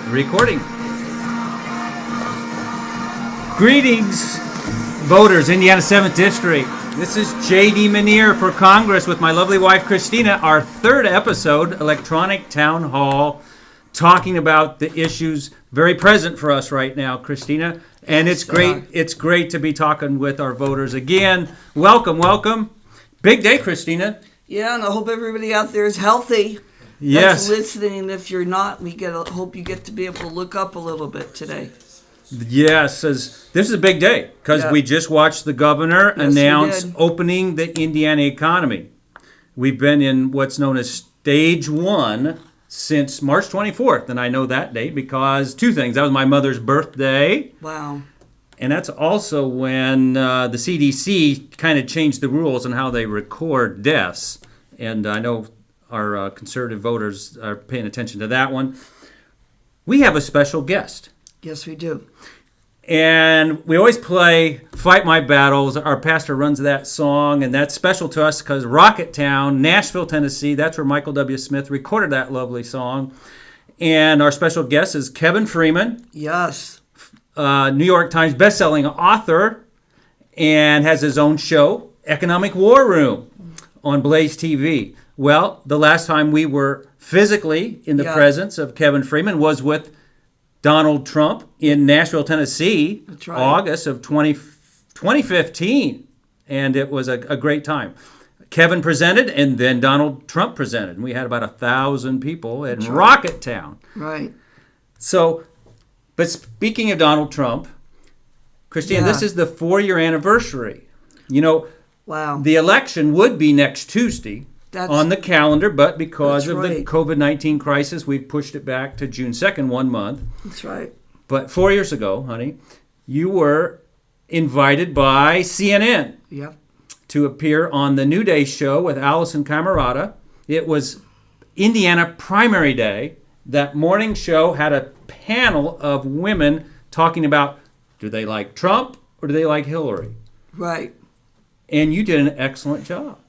Recording. Greetings, voters, Indiana 7th District. This is J.D. Manier for Congress with my lovely wife, Christina. Our third episode, Electronic Town Hall, talking about the issues very present for us right now, Christina. And it's great to be talking with our voters again. Welcome. Big day, Christina. Yeah, and I hope everybody out there is healthy. Yes. That's listening. If you're not, hope you get to be able to look up a little bit today. Yes, this is a big day because we just watched the governor announce opening the Indiana economy. We've been in what's known as stage one since March 24th, and I know that date because two things. That was my mother's birthday. Wow. And that's also when the CDC kind of changed the rules on how they record deaths. And I know our conservative voters are paying attention to that one. We have a special guest. Yes, we do. And we always play Fight My Battles. Our pastor runs that song, and that's special to us because Rocketown, Nashville, Tennessee, that's where Michael W. Smith recorded that lovely song. And our special guest is Kevin Freeman. Yes. New York Times bestselling author, and has his own show, Economic War Room, on Blaze TV. Well, the last time we were physically in the presence of Kevin Freeman was with Donald Trump in Nashville, Tennessee, That's right. August of 2015, and it was a great time. Kevin presented, and then Donald Trump presented, and we had about 1,000 people in Rocketown. Right. So, but speaking of Donald Trump, Christina, this is the 4-year anniversary. You know, the election would be next Tuesday on the calendar, but because of the COVID-19 crisis, we've pushed it back to June 2nd, 1 month. That's right. But 4 years ago, honey, you were invited by CNN to appear on the New Day show with Allison Camerata. It was Indiana primary day. That morning show had a panel of women talking about, do they like Trump or do they like Hillary? Right. And you did an excellent job.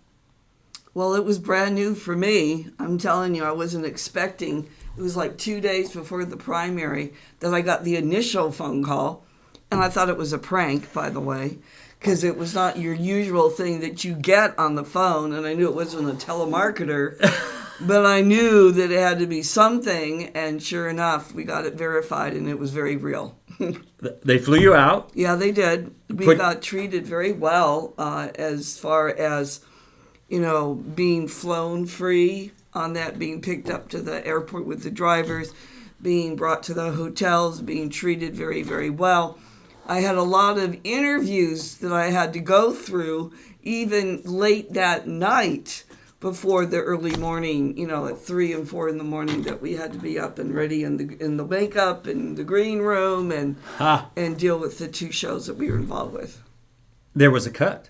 Well, it was brand new for me. I'm telling you, I wasn't expecting. It was like 2 days before the primary that I got the initial phone call. And I thought it was a prank, by the way, because it was not your usual thing that you get on the phone. And I knew it wasn't a telemarketer. But I knew that it had to be something. And sure enough, we got it verified, and it was very real. They flew you out? Yeah, they did. We got treated very well as far as, you know, being flown free on that, being picked up to the airport with the drivers, being brought to the hotels, being treated very, very well. I had a lot of interviews that I had to go through even late that night before the early morning, you know, at 3 and 4 in the morning, that we had to be up and ready in the makeup and the green room and deal with the 2 shows that we were involved with. There was a cut.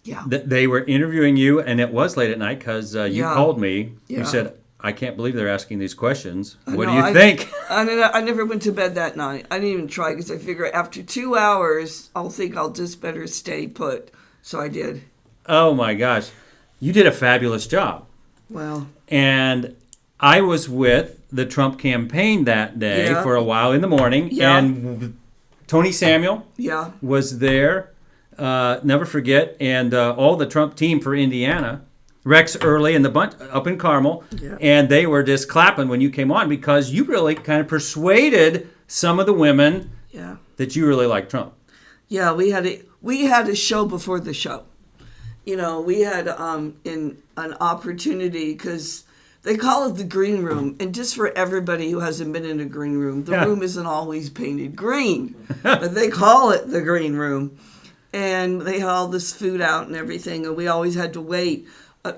Yeah. They were interviewing you, and it was late at night because you called me. Yeah. You said, I can't believe they're asking these questions. What do you think? I never went to bed that night. I didn't even try because I figured after 2 hours, I'll just better stay put. So I did. Oh, my gosh. You did a fabulous job. Well. And I was with the Trump campaign that day for a while in the morning. Yeah. And Tony Samuel was there. Never forget. And all the Trump team for Indiana. Rex Early and the bunch up in Carmel. Yeah. And they were just clapping when you came on because you really kind of persuaded some of the women that you really like Trump. Yeah, we had a show before the show. You know, we had an opportunity because they call it the green room. And just for everybody who hasn't been in a green room, the room isn't always painted green. But they call it the green room. And they had all this food out and everything. And we always had to wait,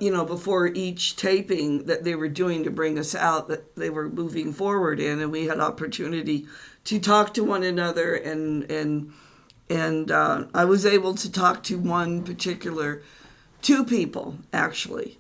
before each taping that they were doing to bring us out that they were moving forward in. And we had opportunity to talk to one another. And I was able to talk to one particular 2 people, actually.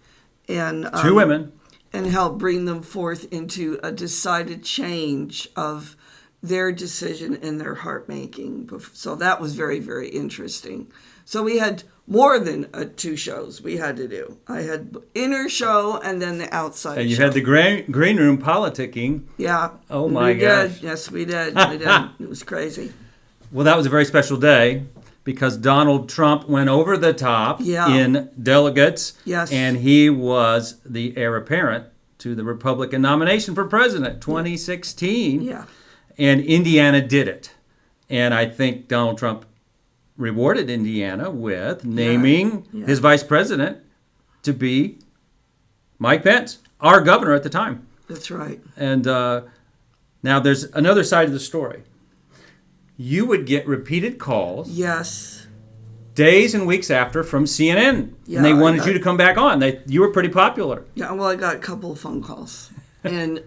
And 2 women. And help bring them forth into a decided change of their decision and their heart making. So that was very, very interesting. So we had more than 2 shows we had to do. I had inner show and then the outside And you show. had the green room politicking. Yeah. Oh, my we gosh. did. Yes, we did. We did. It was crazy. Well, that was a very special day because Donald Trump went over the top Yeah. in delegates. Yes. And he was the heir apparent to the Republican nomination for president 2016. Yeah. And Indiana did it. And I think Donald Trump rewarded Indiana with naming Yeah. his vice president to be Mike Pence, our governor at the time. That's right. And now there's another side of the story. You would get repeated calls Yes. days and weeks after from CNN. Yeah, and they I wanted got- you to come back on. You were pretty popular. Yeah, well, I got a couple of phone calls. And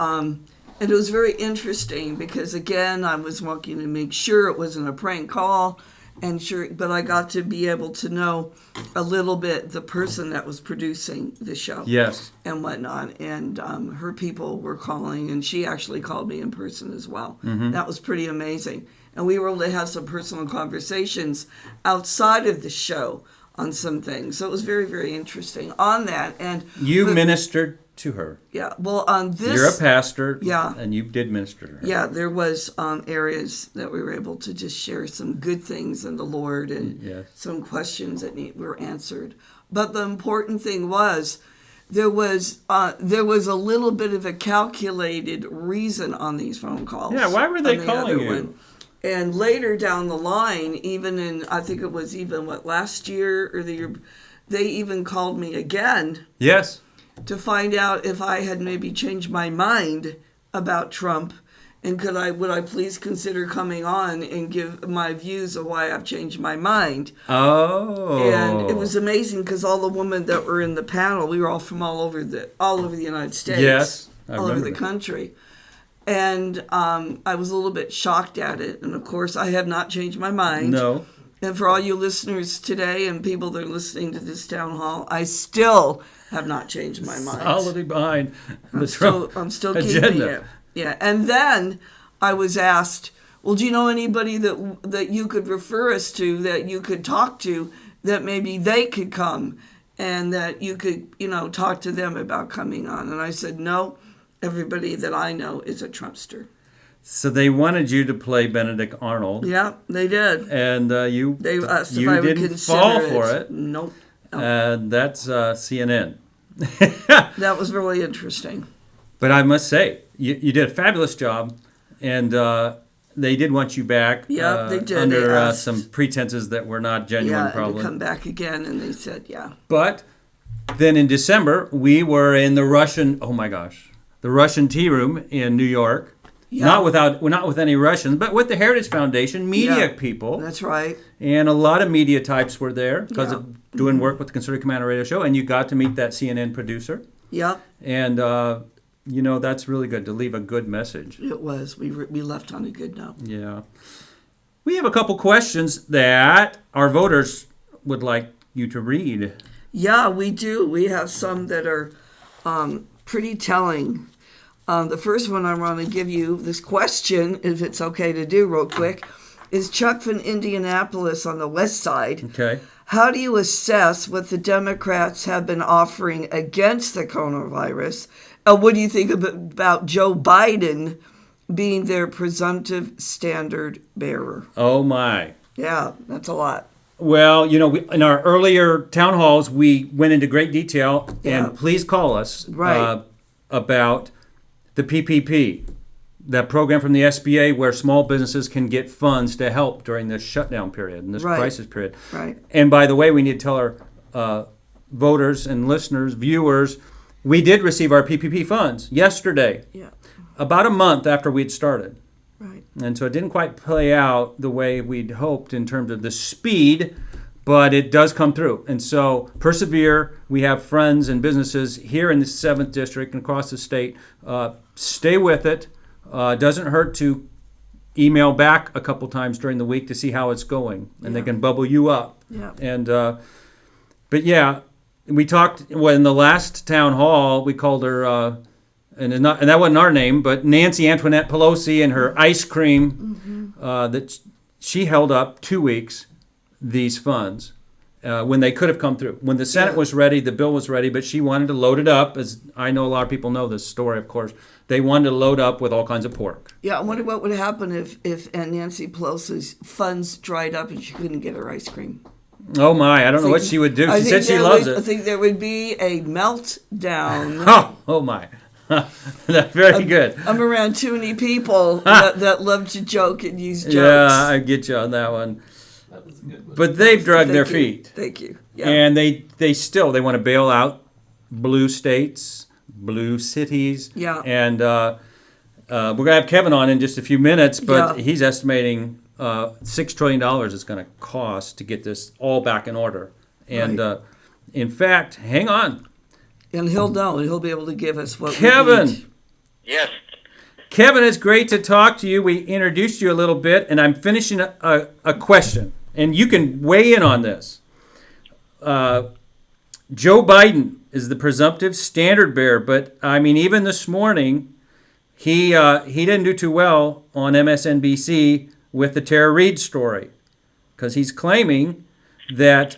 it was very interesting because, again, I was wanting to make sure it wasn't a prank call. But I got to be able to know a little bit the person that was producing the show. Yes. And whatnot. And her people were calling, and she actually called me in person as well. Mm-hmm. That was pretty amazing. And we were able to have some personal conversations outside of the show on some things. So it was very, very interesting on that. And You but- ministered to her. Yeah, well, on this... You're a pastor. Yeah. And you did minister to her. Yeah, there was areas that we were able to just share some good things in the Lord and Yes. some questions that were answered. But the important thing was there was a little bit of a calculated reason on these phone calls. Yeah, why were they on the calling other you? one. And later down the line, even in, I think it was even, last year or the year, they even called me again Yes. to find out if I had maybe changed my mind about Trump, and would I please consider coming on and give my views of why I've changed my mind. Oh. And it was amazing because all the women that were in the panel, we were all from all over the United States, Yes, I all over remember the that. country. And I was a little bit shocked at it. And of course, I have not changed my mind. No. And for all you listeners today and people that are listening to this town hall, I still have not changed my mind. Solidly behind the Trump I'm still agenda. keeping it. Yeah. And then I was asked, well, do you know anybody that you could refer us to, that you could talk to, that maybe they could come and that you could, talk to them about coming on? And I said, no, everybody that I know is a Trumpster. So they wanted you to play Benedict Arnold. Yeah, they did. And you They asked you if I would didn't consider fall it. for it. Nope. And that's CNN. That was really interesting. But I must say, you did a fabulous job, and they did want you back. Yeah, they did. Under They asked. some pretenses that were not genuine, Yeah, probably. to come back again, and they said, yeah. But then in December, we were in the Russian tea room in New York. Yeah. Not with any Russians, but with the Heritage Foundation, media Yeah. people. That's right. And a lot of media types were there because Yeah. of doing work with the Conservative Commander Radio Show. And you got to meet that CNN producer. Yeah, And, that's really good to leave a good message. it was. We left on a good note. Yeah. We have a couple questions that our voters would like you to read. Yeah, we do. We have some that are pretty telling. The first one I want to give you, this question, if it's okay to do real quick, is Chuck from Indianapolis on the west side. Okay. How do you assess what the Democrats have been offering against the coronavirus? What do you think about Joe Biden being their presumptive standard bearer? Oh, my. Yeah, that's a lot. Well, in our earlier town halls, we went into great detail, Yeah. and please call us Right. about the PPP, that program from the SBA where small businesses can get funds to help during this shutdown period and this Right. crisis period. Right. And by the way, we need to tell our voters and listeners, viewers, we did receive our PPP funds yesterday, Yeah, about a month after we'd started. right. And so it didn't quite play out the way we'd hoped in terms of the speed, but it does come through. And so persevere. We have friends and businesses here in the 7th District and across the state. Stay with it. Doesn't hurt to email back a couple times during the week to see how it's going, and they Yeah. can bubble you up. Yeah. And but yeah, we talked in the last town hall. We called her. And that wasn't our name, but Nancy Antoinette Pelosi and her ice cream that she held up 2 weeks, these funds. when they could have come through. When the Senate was ready, the bill was ready, but she wanted to load it up. As I know a lot of people know this story, of course. They wanted to load up with all kinds of pork. Yeah, I wonder what would happen if Nancy Pelosi's funds dried up and she couldn't get her ice cream. Oh my, I don't know what she would do. She said she loves it. I think there would be a meltdown. Oh my. That's very good. I'm around too many people that love to joke and use jokes. Yeah, I get you on that one. But they've dragged their feet. Thank you. Yeah. And they want to bail out blue states, blue cities. Yeah. And we're going to have Kevin on in just a few minutes, but he's estimating $6 trillion is going to cost to get this all back in order. And in fact, hang on. And he'll know. He'll be able to give us what Kevin. we need. Yes. Kevin, it's great to talk to you. We introduced you a little bit, and I'm finishing a question, and you can weigh in on this. Joe Biden is the presumptive standard bearer, but I mean, even this morning, he didn't do too well on MSNBC with the Tara Reade story, because he's claiming that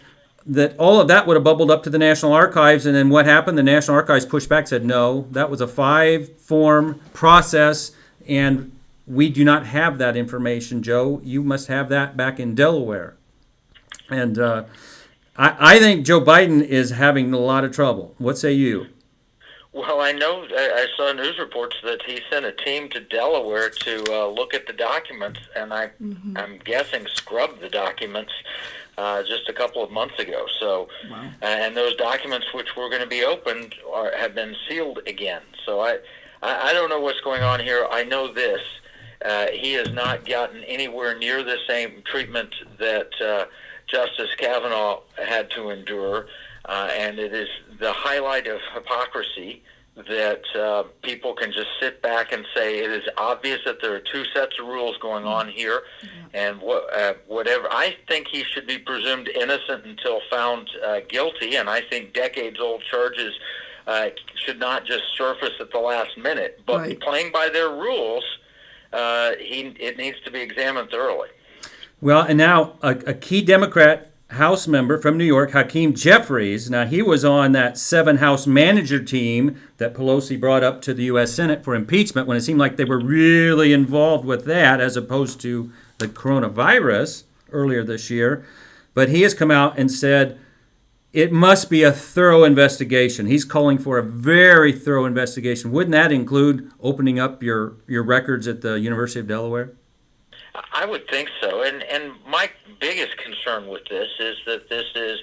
all of that would have bubbled up to the National Archives, and then what happened? The National Archives pushed back, said no, that was a 5-form process, and we do not have that information, Joe. You must have that back in Delaware. And I think Joe Biden is having a lot of trouble. What say you? Well, I know I saw news reports that he sent a team to Delaware to look at the documents, and I'm guessing scrubbed the documents just a couple of months ago. So, wow. And those documents which were going to be opened have been sealed again. So I don't know what's going on here. I know this. He has not gotten anywhere near the same treatment that Justice Kavanaugh had to endure. And it is the highlight of hypocrisy that people can just sit back and say it is obvious that there are two sets of rules going on here, and whatever. I think he should be presumed innocent until found guilty, and I think decades-old charges should not just surface at the last minute. But playing by their rules, it needs to be examined thoroughly. Well, and now a key Democrat House member from New York, Hakeem Jeffries. Now, he was on that 7-House manager team that Pelosi brought up to the U.S. Senate for impeachment when it seemed like they were really involved with that as opposed to the coronavirus earlier this year. But he has come out and said it must be a thorough investigation. He's calling for a very thorough investigation. Wouldn't that include opening up your records at the University of Delaware? I would think so, and my biggest concern with this is that this is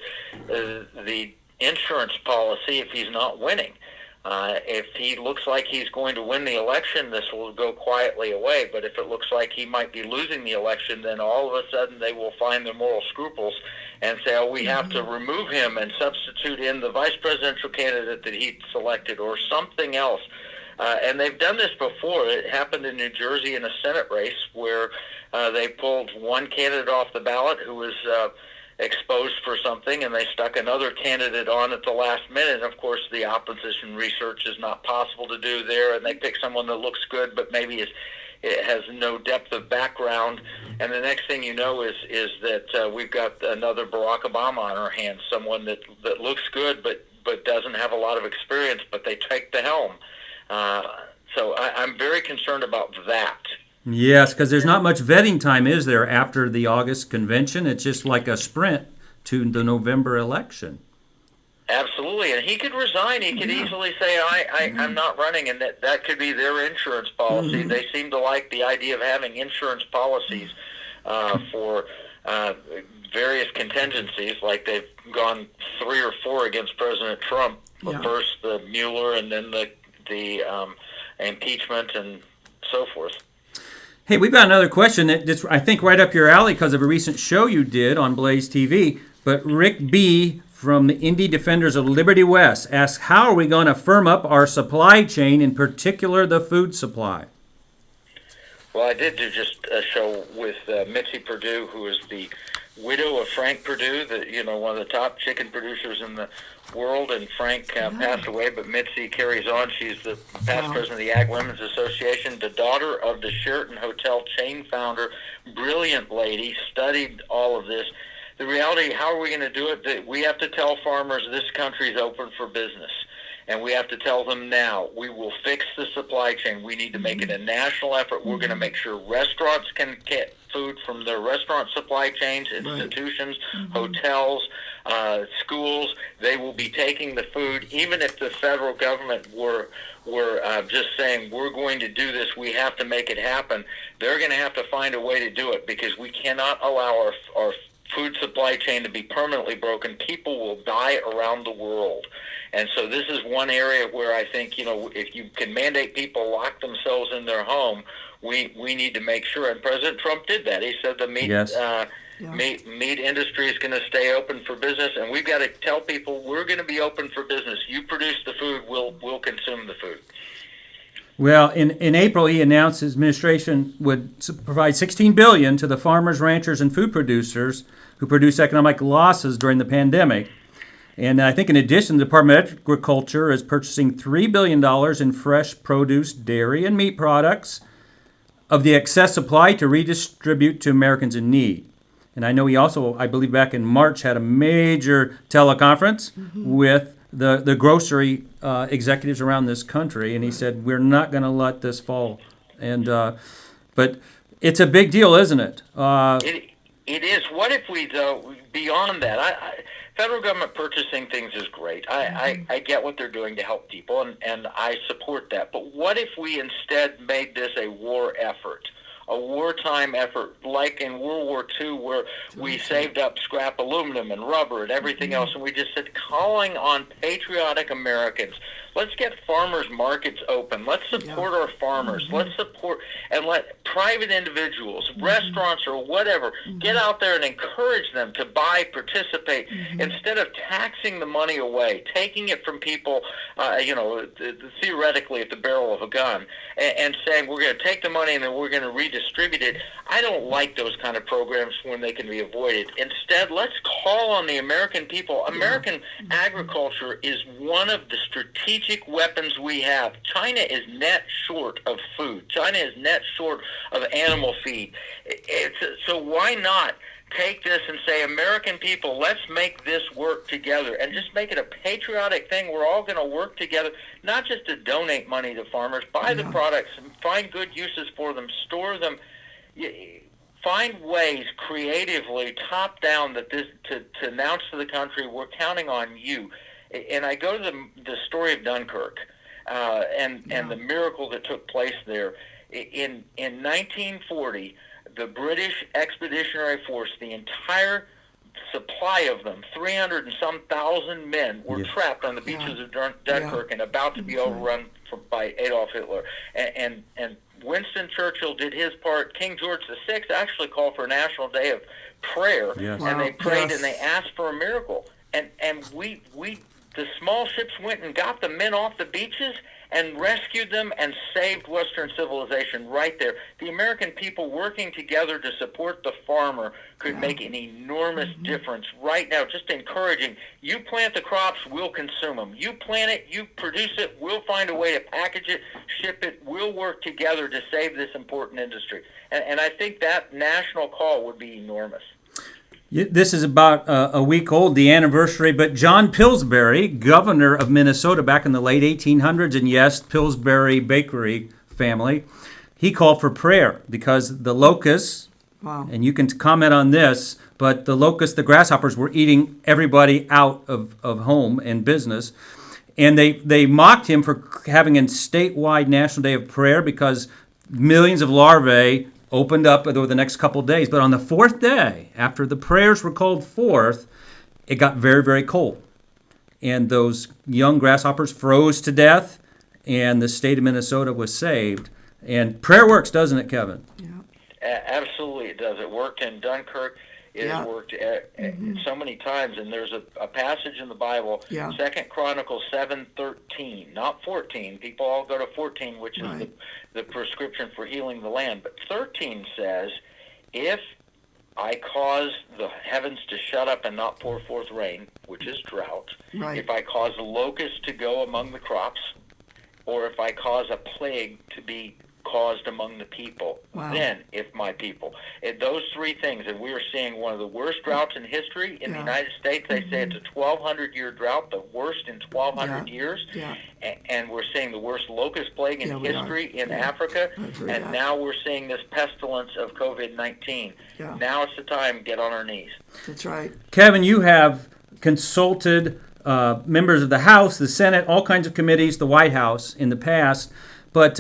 the insurance policy if he's not winning. If he looks like he's going to win the election, this will go quietly away, but if it looks like he might be losing the election, then all of a sudden they will find their moral scruples and say, oh, we have to remove him and substitute in the vice presidential candidate that he selected or something else. And they've done this before. It happened in New Jersey in a Senate race where they pulled one candidate off the ballot who was exposed for something, and they stuck another candidate on at the last minute. Of course, the opposition research is not possible to do there, and they pick someone that looks good but maybe it has no depth of background. And the next thing you know is that we've got another Barack Obama on our hands, someone that looks good but doesn't have a lot of experience, but they take the helm. So I'm very concerned about that. Yes, because there's not much vetting time, is there, after the August convention? It's just like a sprint to the November election. Absolutely, and he could resign. He could easily say, I'm not running, and that could be their insurance policy. They seem to like the idea of having insurance policies for various contingencies, like they've gone 3 or 4 against President Trump. First the Mueller, and then the impeachment and so forth. Hey, we've got another question that's, I think, right up your alley because of a recent show you did on Blaze TV. But Rick B. from the Indie Defenders of Liberty West asks, how are we going to firm up our supply chain, in particular the food supply? Well, I did do just a show with Mitzi Perdue, who is the widow of Frank Perdue, one of the top chicken producers in the world, and Frank passed away, but Mitzi carries on. She's the past president of the Ag Women's Association, the daughter of the Sheraton Hotel chain founder, brilliant lady, studied all of this. the reality, how are we going to do it? That we have to tell farmers this country is open for business. And we have to tell them now, we will fix the supply chain. We need to make it a national effort. We're going to make sure restaurants can get food from their restaurant supply chains, institutions, hotels, schools. They will be taking the food. Even if the federal government were just saying, we're going to do this, we have to make it happen, they're going to have to find a way to do it, because we cannot allow our food supply chain to be permanently broken. People will die around the world. And so this is one area where I think, if you can mandate people lock themselves in their home, we need to make sure. And President Trump did that. He said the meat industry is going to stay open for business, and we've got to tell people we're going to be open for business. You produce the food, we'll consume the food. Well, in April, he announced his administration would provide $16 billion to the farmers, ranchers, and food producers who produce economic losses during the pandemic. And I think in addition, the Department of Agriculture is purchasing $3 billion in fresh produce, dairy, and meat products of the excess supply to redistribute to Americans in need. And I know he also, I believe back in March, had a major teleconference with the grocery executives around this country, and he said, we're not going to let this fall. And but it's a big deal, isn't it? It is. What if we, though, beyond that, federal government purchasing things is great. I get what they're doing to help people, and I support that. But what if we instead made this a war effort? A wartime effort, like in World War II, where we saved up scrap aluminum and rubber and everything else, and we just said, calling on patriotic Americans, let's get farmers markets open. Let's support our farmers. Let's support and let private individuals, restaurants or whatever, get out there and encourage them to buy, participate, instead of taxing the money away, taking it from people, theoretically at the barrel of a gun, and saying we're going to take the money and then we're going to redistribute it. I don't like those kind of programs when they can be avoided. Instead, let's call on the American people. American agriculture is one of the strategic weapons we have. China is net short of food. China is net short of animal feed. So why not take this and say, American people, let's make this work together, and just make it a patriotic thing. We're all going to work together, not just to donate money to farmers, buy the products and find good uses for them, store them, find ways creatively, top down, that this to announce to the country, we're counting on you. And I go to the story of Dunkirk and the miracle that took place there. In 1940, the British Expeditionary Force, the entire supply of them, 300 and some thousand men, were trapped on the beaches of Dunkirk and about to be overrun by Adolf Hitler. And Winston Churchill did his part. King George VI actually called for a national day of prayer, and they prayed and they asked for a miracle. And we the small ships went and got the men off the beaches and rescued them and saved Western civilization right there. The American people working together to support the farmer could make an enormous difference right now. Just encouraging, you plant the crops, we'll consume them. You plant it, you produce it, we'll find a way to package it, ship it. We'll work together to save this important industry. And I think that national call would be enormous. This is about a week old, the anniversary, but John Pillsbury, governor of Minnesota back in the late 1800s, and yes, Pillsbury Bakery family, he called for prayer because the locusts, and you can comment on this, but the locusts, the grasshoppers, were eating everybody out of home and business. And they mocked him for having a statewide National Day of Prayer because millions of larvae opened up over the next couple of days. But on the fourth day, after the prayers were called forth, it got very, very cold. And those young grasshoppers froze to death, and the state of Minnesota was saved. And prayer works, doesn't it, Kevin? Absolutely, it does. It worked in Dunkirk. It has worked so many times, and there's a passage in the Bible, 2 Chronicles 7:13, not 14. People all go to 14, which is the prescription for healing the land. But 13 says, if I cause the heavens to shut up and not pour forth rain, which is drought, if I cause locusts to go among the crops, or if I cause a plague to be caused among the people. Wow. Then, if my people. Those three things, and we are seeing one of the worst droughts in history in the United States. They say it's a 1,200-year drought, the worst in 1,200 years. Yeah. And we're seeing the worst locust plague in history in Africa. And now we're seeing this pestilence of COVID-19. Yeah. Now it's the time to get on our knees. That's right. Kevin, you have consulted members of the House, the Senate, all kinds of committees, the White House in the past. But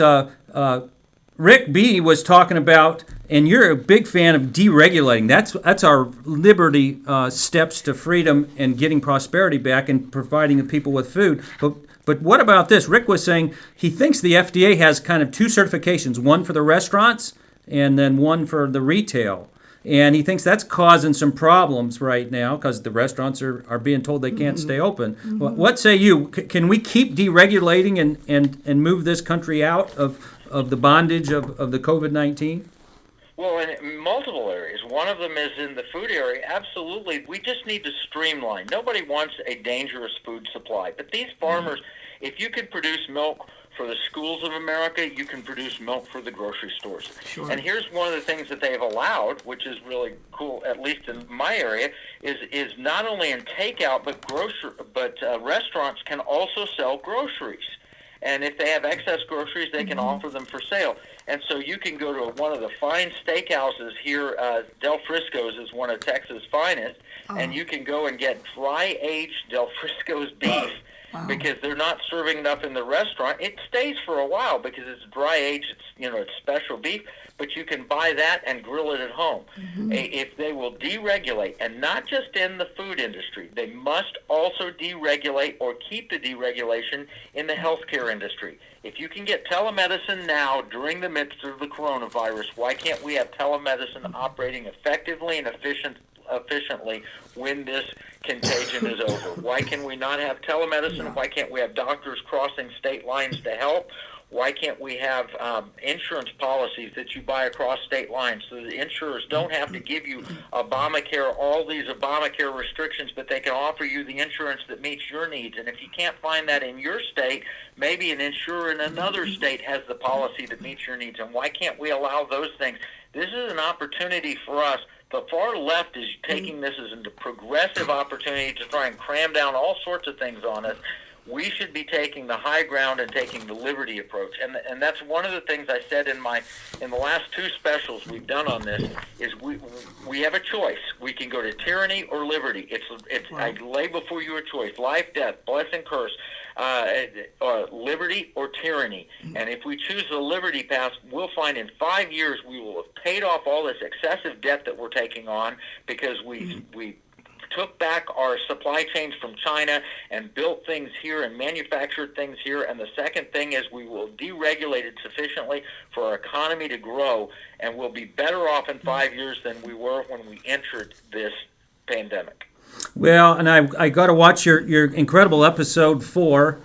Rick B. was talking about, and you're a big fan of deregulating. That's our liberty steps to freedom and getting prosperity back and providing the people with food. But what about this? Rick was saying he thinks the FDA has kind of two certifications, one for the restaurants and then one for the retail. And he thinks that's causing some problems right now because the restaurants are being told they can't stay open. What say you? Can we keep deregulating and move this country out of the bondage of the COVID-19? Well, in multiple areas. One of them is in the food area. Absolutely. We just need to streamline. Nobody wants a dangerous food supply. But these farmers, if you can produce milk for the schools of America, you can produce milk for the grocery stores. Sure. And here's one of the things that they've allowed, which is really cool, at least in my area, is not only in takeout, but restaurants can also sell groceries. And if they have excess groceries, they can offer them for sale. And so you can go to one of the fine steakhouses here. Del Frisco's is one of Texas' finest. And you can go and get dry-aged Del Frisco's beef. Wow. Because they're not serving enough in the restaurant. It stays for a while because it's dry aged. It's special beef, but you can buy that and grill it at home. If they will deregulate, and not just in the food industry, they must also deregulate or keep the deregulation in the healthcare industry. If you can get telemedicine now during the midst of the coronavirus, why can't we have telemedicine operating effectively and efficiently when this contagion is over? Why can we not have telemedicine? Why can't we have doctors crossing state lines to help? Why can't we have insurance policies that you buy across state lines so the insurers don't have to give you Obamacare, all these Obamacare restrictions, but they can offer you the insurance that meets your needs? And if you can't find that in your state, maybe an insurer in another state has the policy that meets your needs. And why can't we allow those things? This is an opportunity for us. The far left is taking this as a progressive opportunity to try and cram down all sorts of things on us. We should be taking the high ground and taking the liberty approach. And that's one of the things I said in the last two specials we've done on this is we have a choice. We can go to tyranny or liberty. I lay before you a choice: life, death, blessing, curse, liberty or tyranny. And if we choose the liberty path, we'll find in 5 years we will have paid off all this excessive debt that we're taking on because we took back our supply chains from China and built things here and manufactured things here. And the second thing is we will deregulate it sufficiently for our economy to grow, and we'll be better off in 5 years than we were when we entered this pandemic. Well, and I got to watch your incredible episode 4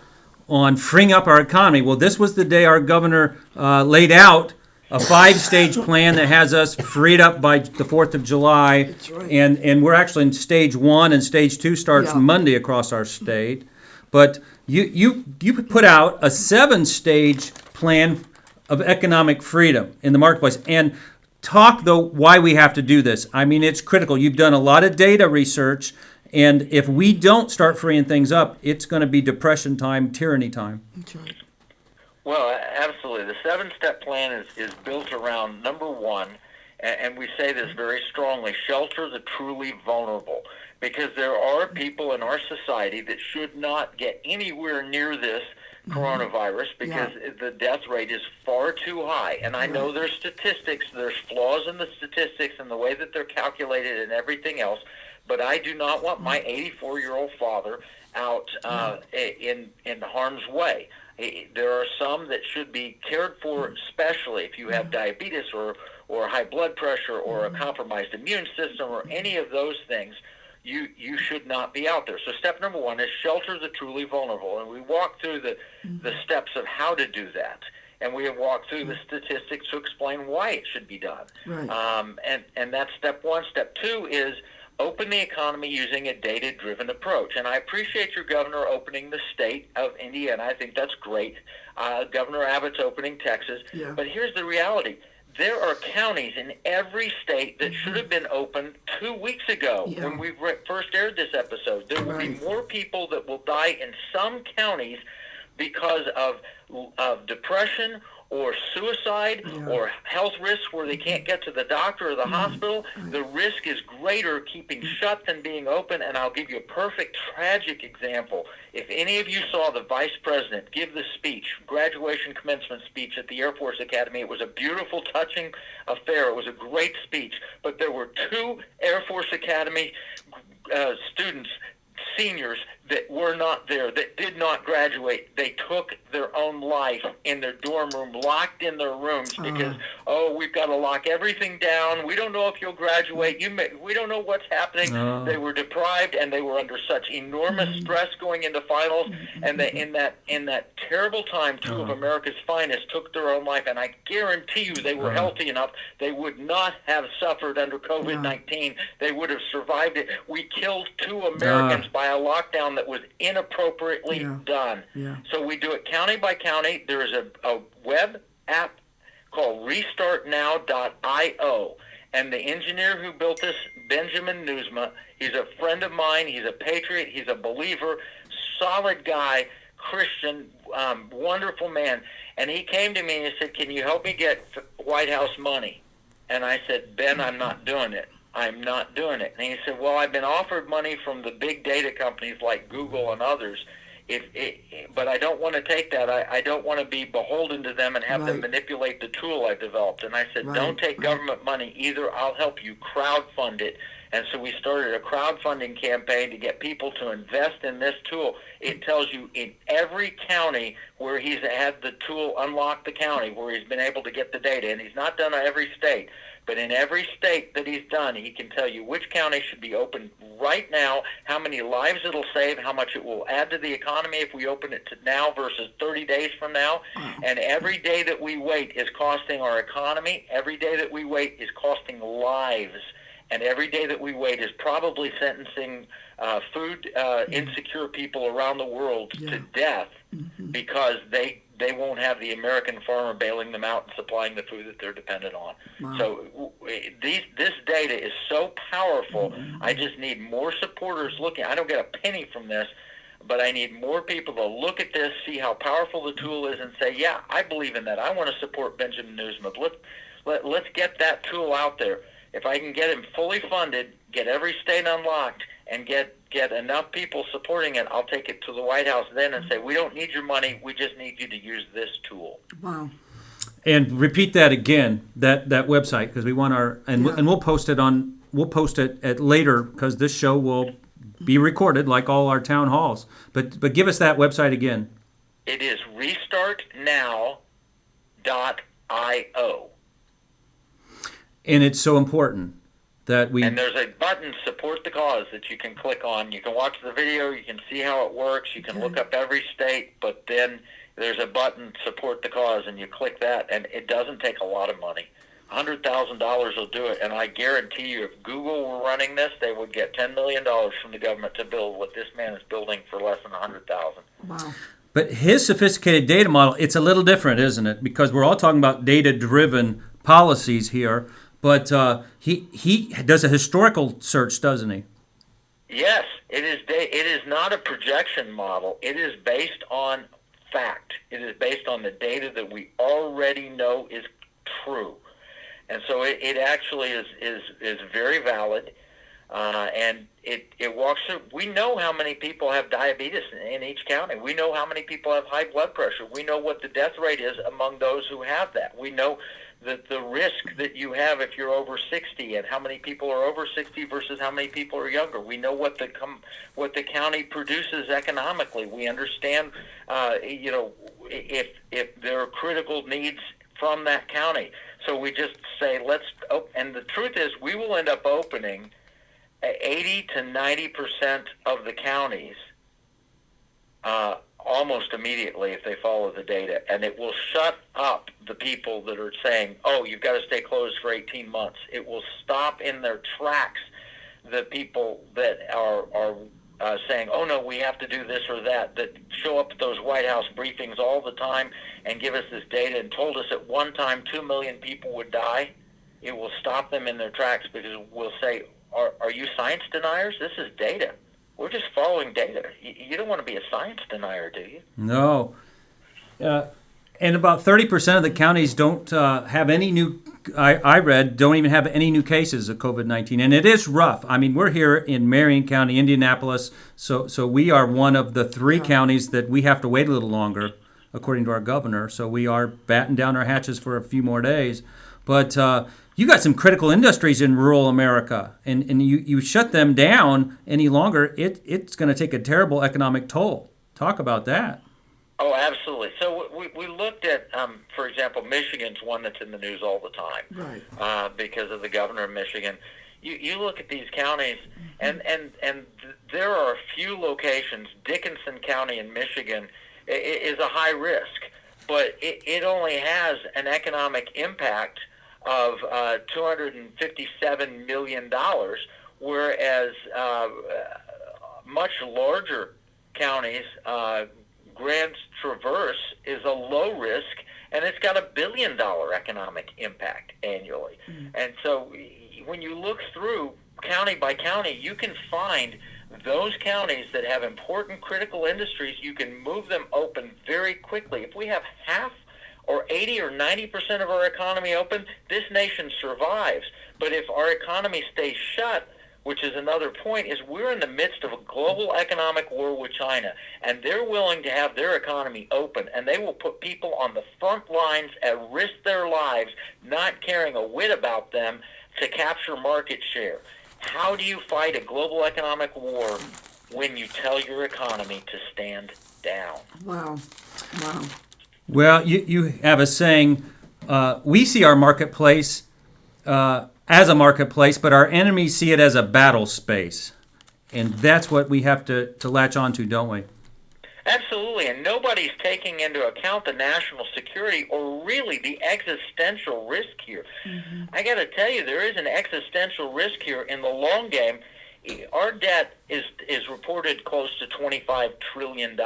on freeing up our economy. Well, this was the day our governor laid out a 5-stage plan that has us freed up by the 4th of July. That's right. And we're actually in stage 1, and stage 2 starts Monday across our state. But you put out a 7-stage plan of economic freedom in the marketplace. And talk, though, why we have to do this. I mean, it's critical. You've done a lot of data research, and if we don't start freeing things up, it's going to be depression time, tyranny time. That's right. Well, absolutely. The 7-step plan is built around, number one, and we say this very strongly, shelter the truly vulnerable. Because there are people in our society that should not get anywhere near this coronavirus because the death rate is far too high. And I know there's statistics, there's flaws in the statistics and the way that they're calculated and everything else, but I do not want my 84-year-old father out in harm's way. There are some that should be cared for, especially if you have diabetes or high blood pressure or a compromised immune system or any of those things. You should not be out there. So step number one is shelter the truly vulnerable. And we walk through the steps of how to do that. And we have walked through the statistics to explain why it should be done. Right. And that's step one. Step two is open the economy using a data-driven approach. And I appreciate your governor opening the state of Indiana. I think that's great. Governor Abbott's opening Texas. Yeah. But here's the reality. There are counties in every state that should have been open 2 weeks ago when we first aired this episode. There will be more people that will die in some counties because of depression or suicide or health risks where they can't get to the doctor or the hospital. The risk is greater keeping shut than being open. And I'll give you a perfect tragic example. If any of you saw the vice president give the speech, graduation commencement speech at the Air Force Academy, it was a beautiful, touching affair. It was a great speech. But there were 2 Air Force Academy students, seniors, that were not there, that did not graduate. They took their own life in their dorm room, locked in their rooms because, we've got to lock everything down. We don't know if you'll graduate. We don't know what's happening. They were deprived, and they were under such enormous stress going into finals. And in that terrible time, 2 of America's finest took their own life. And I guarantee you they were healthy enough. They would not have suffered under COVID-19. They would have survived it. We killed 2 Americans by a lockdown that was inappropriately done. So we do it county by county. There is a web app called restartnow.io. And the engineer who built this, Benjamin Newsma, he's a friend of mine. He's a patriot. He's a believer, solid guy, Christian, wonderful man. And he came to me and he said, "Can you help me get White House money?" And I said, "Ben, I'm not doing it. I'm not doing it." And he said, "Well, I've been offered money from the big data companies like Google and others, but I don't want to take that. I don't want to be beholden to them and have them manipulate the tool I've developed." And I said, "Don't take government money either. I'll help you crowdfund it." And so we started a crowdfunding campaign to get people to invest in this tool. It tells you in every county where he's had the tool unlock the county, where he's been able to get the data. And he's not done every state. But in every state that he's done, he can tell you which county should be open right now, how many lives it'll save, how much it will add to the economy if we open it to now versus 30 days from now. And every day that we wait is costing our economy. Every day that we wait is costing lives. And every day that we wait is probably sentencing food insecure people around the world to death because they won't have the American farmer bailing them out and supplying the food that they're dependent on. So this data is so powerful. I just need more supporters looking. I don't get a penny from this, but I need more people to look at this, see how powerful the tool is, and say, yeah, I believe in that. I want to support Benjamin Newsma. Let's get that tool out there. If I can get him fully funded, get every state unlocked, and get enough people supporting it, I'll take it to the White House then and say, we don't need your money, we just need you to use this tool. Wow. And repeat that again, that website, because we want and we'll post it at later, because this show will be recorded like all our town halls. But give us that website again. It is restartnow.io. And it's so important that we... And there's a button, Support the Cause, that you can click on. You can watch the video, you can see how it works, you can look up every state, but then there's a button, Support the Cause, and you click that, and it doesn't take a lot of money. $100,000 will do it, and I guarantee you if Google were running this, they would get $10 million from the government to build what this man is building for less than $100,000. Wow. But his sophisticated data model, it's a little different, isn't it? Because we're all talking about data-driven policies here. But he does a historical search, doesn't he? Yes, it is not a projection model. It is based on fact. It is based on the data that we already know is true, and so it actually is very valid. And it walks through. We know how many people have diabetes in each county. We know how many people have high blood pressure. We know what the death rate is among those who have that. We know the risk that you have if you're over 60 and how many people are over 60 versus how many people are younger. We know what the county produces economically. We understand, if there are critical needs from that county. So we just say, and the truth is we will end up opening 80 to 90% of the counties almost immediately if they follow the data. And it will shut up the people that are saying, oh, you've got to stay closed for 18 months. It will stop in their tracks the people that are saying, oh no, we have to do this or that show up at those White House briefings all the time and give us this data and told us at one time 2 million people would die, it will stop them in their tracks, because we'll say, are you science deniers? This is data. We're just following data. You don't want to be a science denier, do you? No. And about 30% of the counties don't have any new, I read, don't even have any new cases of COVID-19. And it is rough. I mean, we're here in Marion County, Indianapolis, so we are one of the 3 counties that we have to wait a little longer, according to our governor. So we are batting down our hatches for a few more days. But you got some critical industries in rural America, and you shut them down any longer, it's going to take a terrible economic toll. Talk about that. Oh, absolutely. So we looked at, for example, Michigan's one that's in the news all the time, right? Because of the governor of Michigan. You look at these counties, and there are a few locations. Dickinson County in Michigan is a high risk, but it only has an economic impact of $257 million, whereas much larger counties, Grand Traverse is a low risk, and it's got $1 billion economic impact annually. And so when you look through county by county, you can find those counties that have important critical industries. You can move them open very quickly. If we have half or 80 or 90% of our economy open, this nation survives. But if our economy stays shut, which is another point, is we're in the midst of a global economic war with China, and they're willing to have their economy open, and they will put people on the front lines and risk their lives, not caring a whit about them, to capture market share. How do you fight a global economic war when you tell your economy to stand down? Wow. Well, you have a saying, we see our marketplace as a marketplace, but our enemies see it as a battle space. And that's what we have to latch on to, don't we? Absolutely, and nobody's taking into account the national security or really the existential risk here. I got to tell you, there is an existential risk here in the long game. Our debt is reported close to $25 trillion.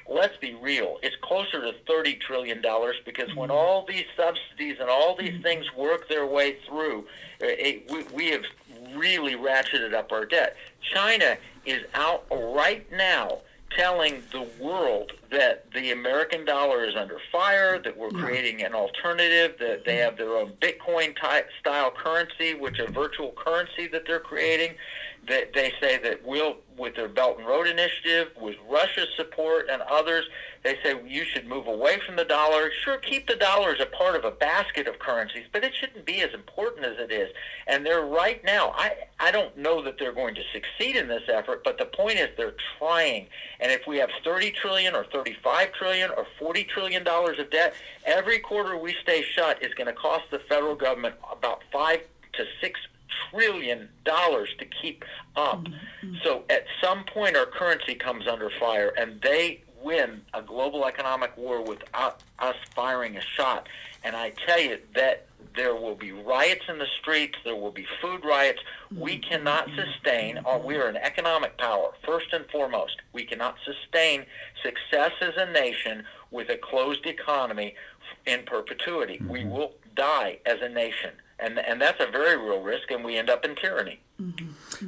Let's be real. It's closer to $30 trillion, because when all these subsidies and all these things work their way through, we have really ratcheted up our debt. China is out right now telling the world that the American dollar is under fire, that we're creating an alternative, that they have their own Bitcoin-style currency, which is a virtual currency that they're creating. That they say that with their Belt and Road Initiative, with Russia's support and others, they say you should move away from the dollar. Sure, keep the dollar as a part of a basket of currencies, but it shouldn't be as important as it is. And they're right now, I don't know that they're going to succeed in this effort, but the point is they're trying. And if we have $30 trillion or $35 trillion or $40 trillion of debt, every quarter we stay shut is going to cost the federal government about $5 to $6 trillion to keep up. So at some point our currency comes under fire, and they win a global economic war without us firing a shot. And I tell you that there will be riots in the streets, there will be food riots. We cannot sustain, we are an economic power, first and foremost. We cannot sustain success as a nation with a closed economy in perpetuity. We will die as a nation. And that's a very real risk, and we end up in tyranny.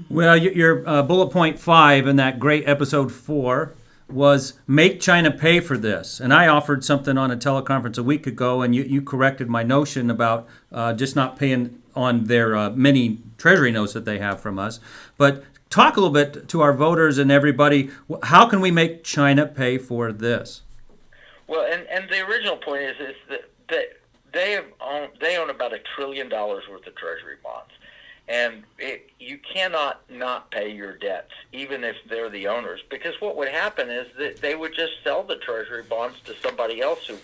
Well, your bullet point 5 in that great episode 4 was make China pay for this. And I offered something on a teleconference a week ago, and you corrected my notion about just not paying on their many treasury notes that they have from us. But talk a little bit to our voters and everybody. How can we make China pay for this? Well, and the original point is that they own about $1 trillion worth of treasury bonds. And you cannot not pay your debts, even if they're the owners, because what would happen is that they would just sell the treasury bonds to somebody else who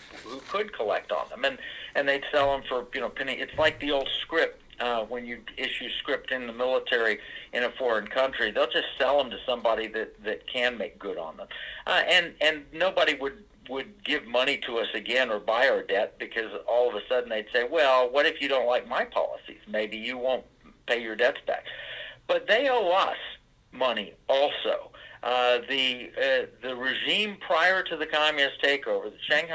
could collect on them, and they'd sell them for penny. It's like the old script when you issue script in the military in a foreign country. They'll just sell them to somebody that can make good on them, and nobody would give money to us again or buy our debt, because all of a sudden they'd say, well, what if you don't like my policies? Maybe you won't pay your debts back. but they owe us money also. The regime prior to the communist takeover, the Chiang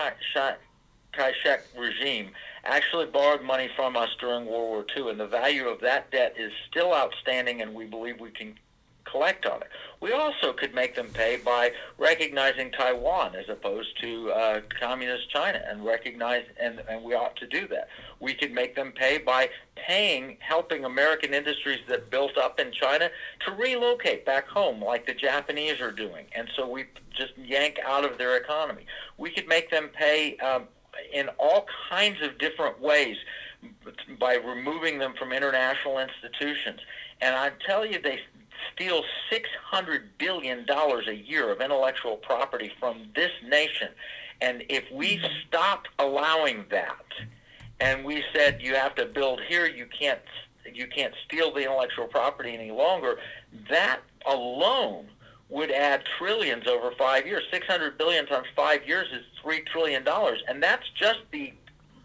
Kai-shek regime, actually borrowed money from us during World War II, and the value of that debt is still outstanding, and we believe we can collect on it. We also could make them pay by recognizing Taiwan as opposed to communist China, and recognize, and we ought to do that. We could make them pay by helping American industries that built up in China to relocate back home, like the Japanese are doing, and so we just yank out of their economy. We could make them pay in all kinds of different ways by removing them from international institutions. And I tell you, they steal $600 billion a year of intellectual property from this nation. And if we stopped allowing that, and we said you have to build here, you can't steal the intellectual property any longer, that alone would add trillions over 5 years. 600 billion times 5 years is $3 trillion, and that's just the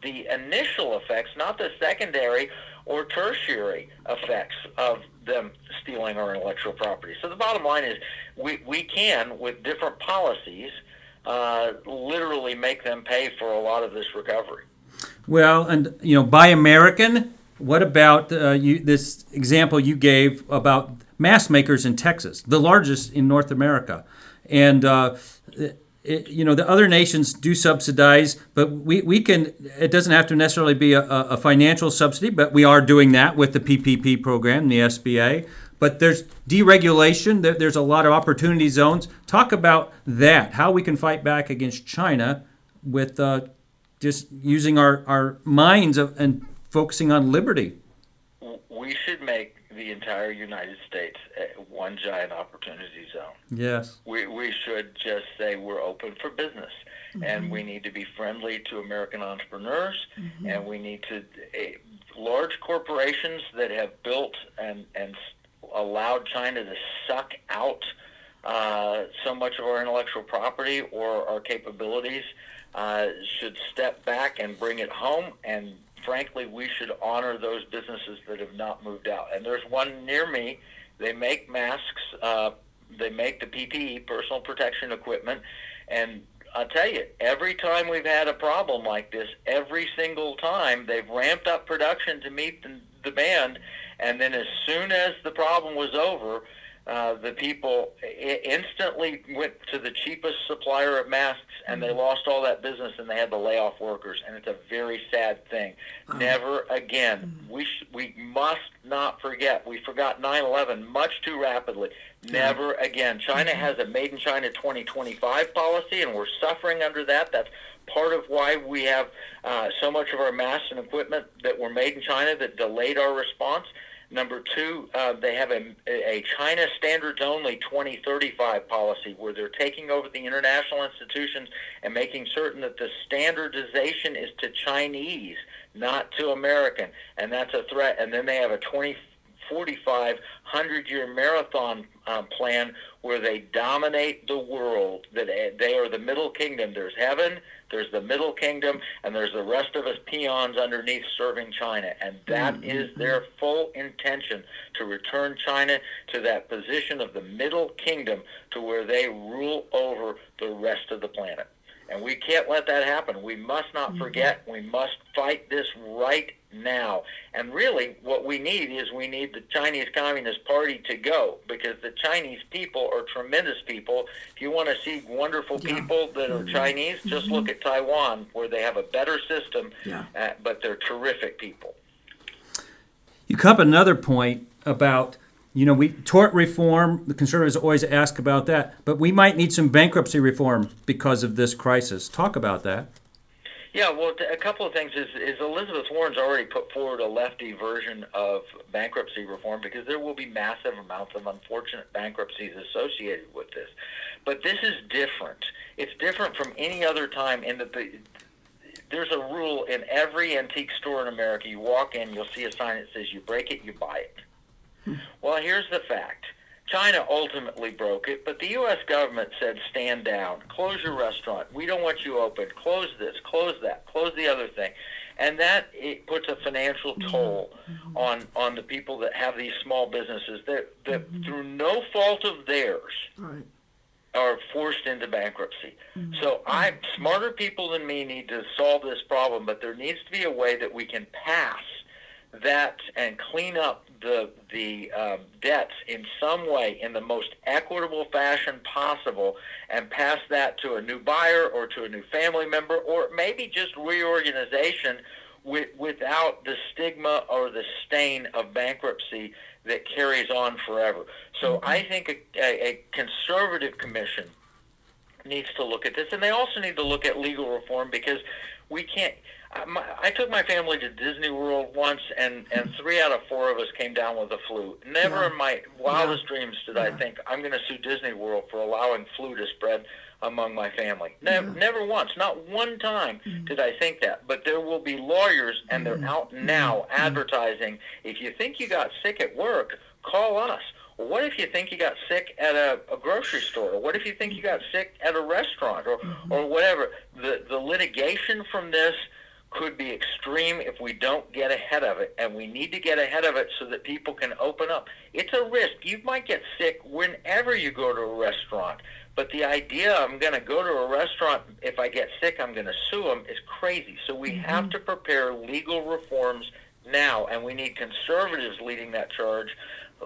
initial effects, not the secondary or tertiary effects of them stealing our intellectual property. So the bottom line is we can, with different policies, literally make them pay for a lot of this recovery. Well, and Buy American. What about this example you gave about mask makers in Texas, the largest in North America, and the other nations do subsidize, but we can. It doesn't have to necessarily be a financial subsidy, but we are doing that with the PPP program, the SBA. But there's deregulation. There's a lot of opportunity zones. Talk about that. How we can fight back against China with just using our minds and focusing on liberty. We should make the entire United States one giant opportunity zone. Yes. We should just say we're open for business, and we need to be friendly to American entrepreneurs, and we need to large corporations that have built and allowed China to suck out so much of our intellectual property or our capabilities should step back and bring it home. And frankly, we should honor those businesses that have not moved out. And there's one near me. They make masks. They make the PPE, personal protection equipment. And I'll tell you, every time we've had a problem like this, every single time they've ramped up production to meet the demand. And then as soon as the problem was over, the people instantly went to the cheapest supplier of masks, and they lost all that business, and they had to lay off workers. And it's a very sad thing. Never again. We must not forget. We forgot 9/11 much too rapidly. Never again. China has a Made in China 2025 policy, and we're suffering under that. That's part of why we have so much of our masks and equipment that were made in China that delayed our response. Number two, they have a China standards only 2035 policy where they're taking over the international institutions and making certain that the standardization is to Chinese, not to American. And that's a threat. And then they have a 2045 100-year marathon plan where they dominate the world. That they are the middle kingdom. There's heaven, there's the middle kingdom, and there's the rest of us peons underneath serving China. And that is their full intention, to return China to that position of the middle kingdom, to where they rule over the rest of the planet. And we can't let that happen. We must not forget. We must fight this right now. And really, what we need is the Chinese Communist Party to go, because the Chinese people are tremendous people. If you want to see wonderful people that are Chinese, just look at Taiwan, where they have a better system, but they're terrific people. You come up another point about tort reform. The conservatives always ask about that, but we might need some bankruptcy reform because of this crisis. Talk about that. Yeah, well, a couple of things is Elizabeth Warren's already put forward a lefty version of bankruptcy reform, because there will be massive amounts of unfortunate bankruptcies associated with this. But this is different. It's different from any other time in that there's a rule in every antique store in America. You walk in, you'll see a sign that says, you break it, you buy it. Well, here's the fact. China ultimately broke it, but the U.S. government said, stand down, close your restaurant, we don't want you open, close this, close that, close the other thing. and that it puts a financial toll on the people that have these small businesses that through no fault of theirs Right. are forced into bankruptcy. So smarter people than me need to solve this problem, but there needs to be a way that we can pass that and clean up the debts in some way in the most equitable fashion possible, and pass that to a new buyer or to a new family member, or maybe just reorganization without the stigma or the stain of bankruptcy that carries on forever. So I think a conservative commission needs to look at this, and they also need to look at legal reform, because we can't. I took my family to Disney World once, and 3 out of 4 of us came down with the flu. Never in my wildest dreams did I think I'm going to sue Disney World for allowing flu to spread among my family. Never once, not one time did I think that. But there will be lawyers, and they're out now advertising, if you think you got sick at work, call us. Well, what if you think you got sick at a grocery store? Or what if you think you got sick at a restaurant, or whatever? The litigation from this could be extreme if we don't get ahead of it, and we need to get ahead of it so that people can open up. It's a risk. You might get sick whenever you go to a restaurant, but the idea I'm going to go to a restaurant, if I get sick, I'm going to sue them, is crazy. So we have to prepare legal reforms now, and we need conservatives leading that charge,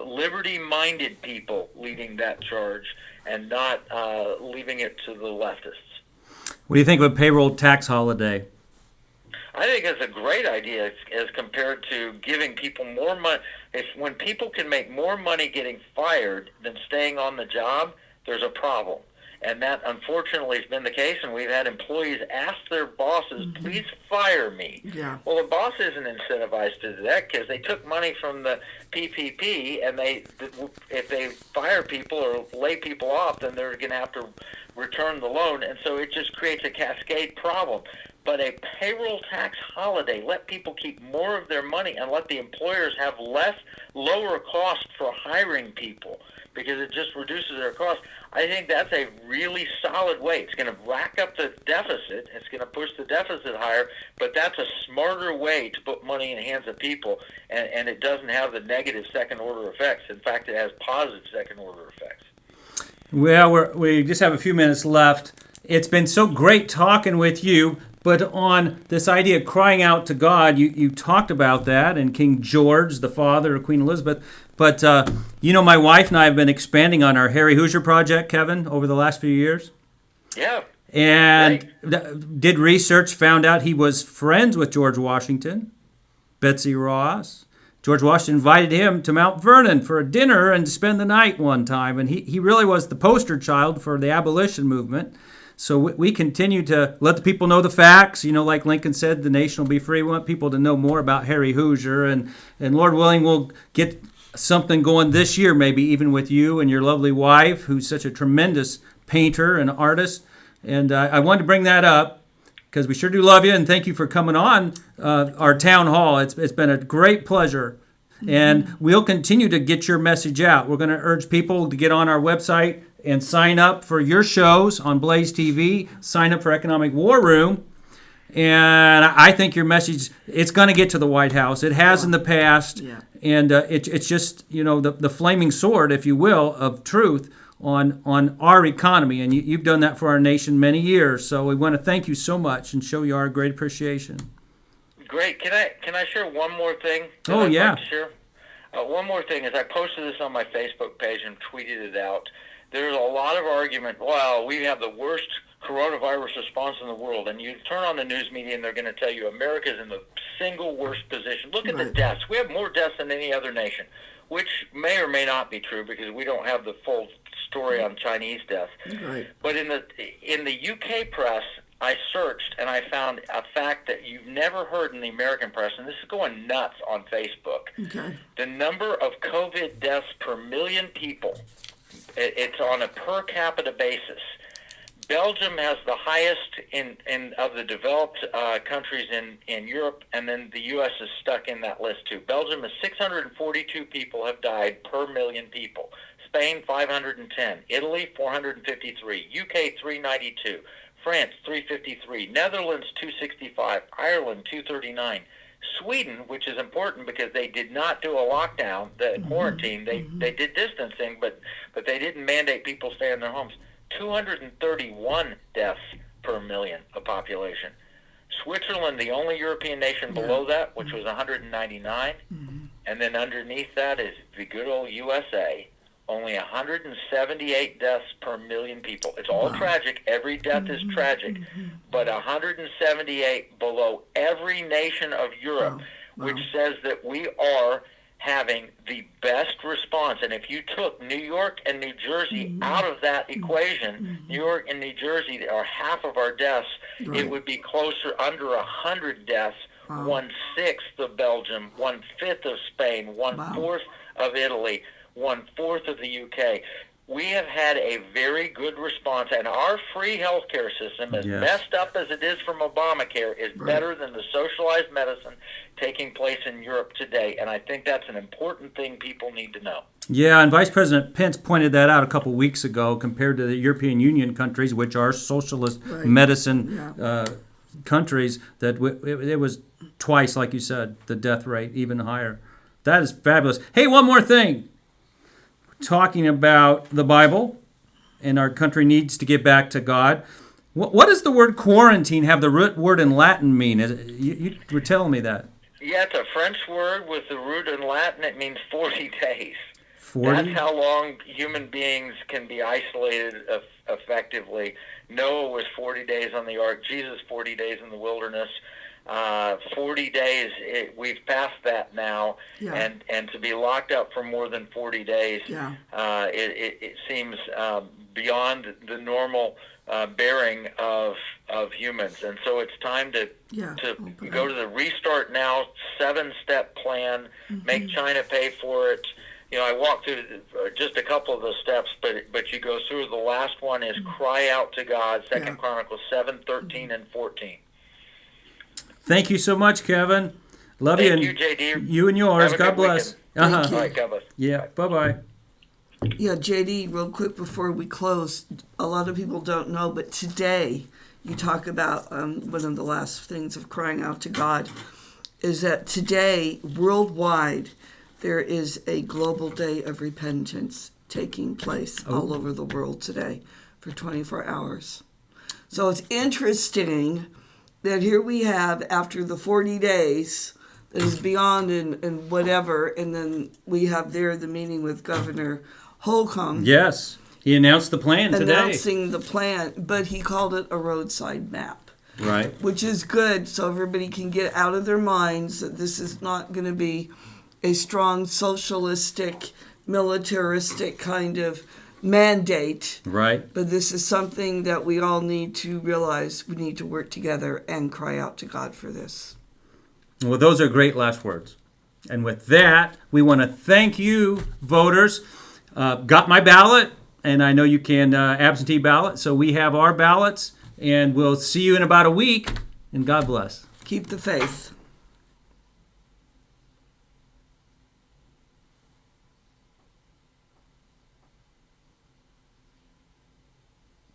liberty-minded people leading that charge, and not leaving it to the leftists. What do you think of a payroll tax holiday? I think it's a great idea as compared to giving people more money. When people can make more money getting fired than staying on the job, there's a problem. And that, unfortunately, has been the case, and we've had employees ask their bosses, please fire me. Yeah. Well, the boss isn't incentivized to do that because they took money from the PPP, and if they fire people or lay people off, then they're going to have to return the loan, and so it just creates a cascade problem. But a payroll tax holiday, let people keep more of their money and let the employers have lower cost for hiring people, because it just reduces their cost. I think that's a really solid way. It's going to rack up the deficit. It's going to push the deficit higher, but that's a smarter way to put money in the hands of people, and it doesn't have the negative second-order effects. In fact, it has positive second-order effects. Well, we just have a few minutes left. It's been so great talking with you. But on this idea of crying out to God, you talked about that, and King George, the father of Queen Elizabeth. But, my wife and I have been expanding on our Harry Hoosier project, Kevin, over the last few years. Yeah. And did research, found out he was friends with George Washington, Betsy Ross. George Washington invited him to Mount Vernon for a dinner and to spend the night one time. And he really was the poster child for the abolition movement. So we continue to let the people know the facts. Like Lincoln said, the nation will be free. We want people to know more about Harry Hoosier. And Lord willing, we'll get something going this year, maybe even with you and your lovely wife, who's such a tremendous painter and artist. And I wanted to bring that up because we sure do love you. And thank you for coming on our town hall. It's been a great pleasure. And we'll continue to get your message out. We're going to urge people to get on our website and sign up for your shows on Blaze TV, sign up for Economic War Room. And I think your message, it's going to get to the White House. It has in the past. Yeah. And it's just, the flaming sword, if you will, of truth on our economy. And you've done that for our nation many years. So we want to thank you so much and show you our great appreciation. Great. Can I share one more thing? Oh, yeah. Like to share? One more thing is I posted this on my Facebook page and tweeted it out. There's a lot of argument, well, we have the worst coronavirus response in the world. And you turn on the news media and they're going to tell you America's in the single worst position. Look at the deaths. We have more deaths than any other nation, which may or may not be true because we don't have the full story on Chinese deaths. Right. But in the UK press, I searched and I found a fact that you've never heard in the American press, and this is going nuts on Facebook. Okay. The number of COVID deaths per million people, it's on a per capita basis. Belgium has the highest in of the developed countries in Europe, and then the U.S. is stuck in that list too. Belgium is 642 people have died per million people. Spain, 510. Italy, 453. UK, 392. France 353, Netherlands 265, Ireland 239. Sweden, which is important because they did not do a lockdown, the quarantine, they did distancing, but they didn't mandate people stay in their homes. 231 deaths per million of population. Switzerland, the only European nation below that, which was 199, and then underneath that is the good old USA, only 178 deaths per million people. It's all tragic. Every death is tragic. But 178 below every nation of Europe, which says that we are having the best response. And if you took New York and New Jersey out of that equation, New York and New Jersey are half of our deaths, it would be closer, under 100 deaths, 1/6 of Belgium, 1/5 of Spain, 1/4 of Italy, 1/4 of the UK. We have had a very good response, and our free healthcare system, as messed up as it is from Obamacare, is better than the socialized medicine taking place in Europe today. And I think that's an important thing people need to know. Yeah, and Vice President Pence pointed that out a couple weeks ago compared to the European Union countries, which are socialist medicine countries, that it was twice, like you said, the death rate, even higher. That is fabulous. Hey, one more thing. Talking about the Bible, and our country needs to get back to God. What does the word quarantine have the root word in Latin mean? You were telling me that. Yeah, it's a French word with the root in Latin. It means 40 days. 40? That's how long human beings can be isolated effectively. Noah was 40 days on the ark. Jesus, 40 days in the wilderness. 40 days, we've passed that now, and to be locked up for more than 40 days, it seems beyond the normal bearing of humans. And so it's time to go to the Restart Now 7-step plan, make China pay for it. You know, I walked through just a couple of those steps, but you go through. The last one is cry out to God, 2 Chronicles 7:13 and 14. Thank you so much, Kevin. Love you. Thank you, JD. You and yours. Have a God good bless. weekend. All right, God bless. Yeah, bye-bye. Yeah, JD, real quick before we close, a lot of people don't know, but today you talk about one of the last things of crying out to God is that today, worldwide, there is a global day of repentance taking place all over the world today for 24 hours. So it's interesting that here we have, after the 40 days, that is beyond and whatever, and then we have there the meeting with Governor Holcomb. Yes, he announced the plan today. Announcing the plan, but he called it a roadside map. Right. Which is good, so everybody can get out of their minds that this is not going to be a strong socialistic, militaristic kind of mandate. Right. But this is something that we all need to realize we need to work together and cry out to God for this. Well, those are great last words. And with that, we want to thank you, voters. Got my ballot, and I know you can absentee ballot, so we have our ballots, and we'll see you in about a week, and God bless. Keep the faith.